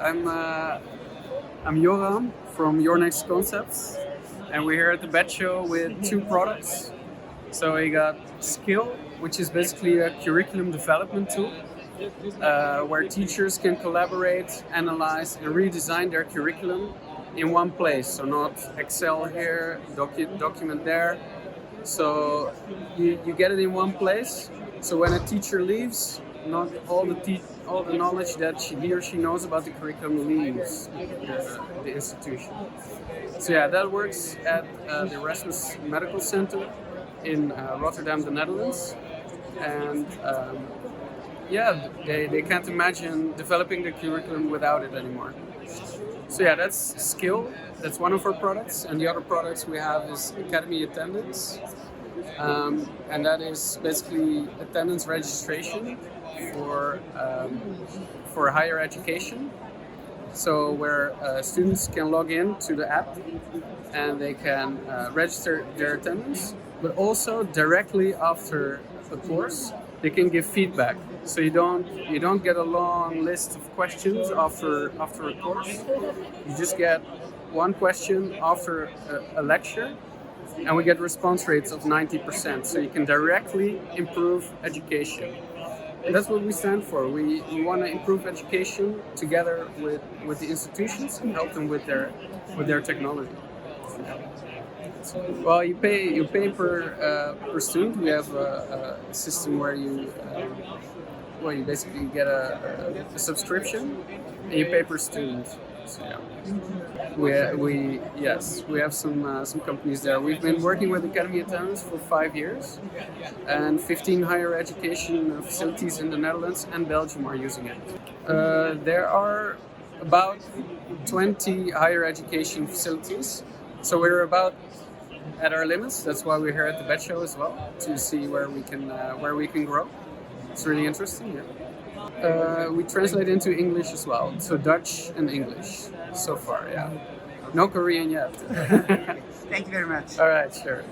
I'm Joram from Your Next Concepts, and we're here at the BET show with two products. So we got Skill, which is basically a curriculum development tool where teachers can collaborate, analyze, and redesign their curriculum in one place. So not Excel here, document there. So you get it in one place. So when a teacher leaves, not all the knowledge that he or she knows about the curriculum leaves the institution. So yeah, that works at the Erasmus Medical Center in Rotterdam, the Netherlands. And they can't imagine developing the curriculum without it anymore. So yeah, that's Skill. That's one of our products. And the other products we have is Academy Attendance. And that is basically attendance registration for higher education. So where students can log in to the app and they can register their attendance, but also directly after the course they can give feedback. So you don't get a long list of questions after a course. You just get one question after a lecture, and we get response rates of 90%. So you can directly improve education. And that's what we stand for. We want to improve education together with the institutions and help them with their technology. Well, you pay per student. We have a system where you basically get a subscription and you pay per student. So, yeah. We have some companies there. We've been working with Academy Attendance for 5 years, and 15 higher education facilities in the Netherlands and Belgium are using it. There are about 20 higher education facilities, so we're about at our limits. That's why we're here at the BET show as well, to see where we can grow. It's really interesting. Yeah. We translate into English as well, so Dutch and English so far, yeah. No Korean yet. Thank you very much. All right, sure.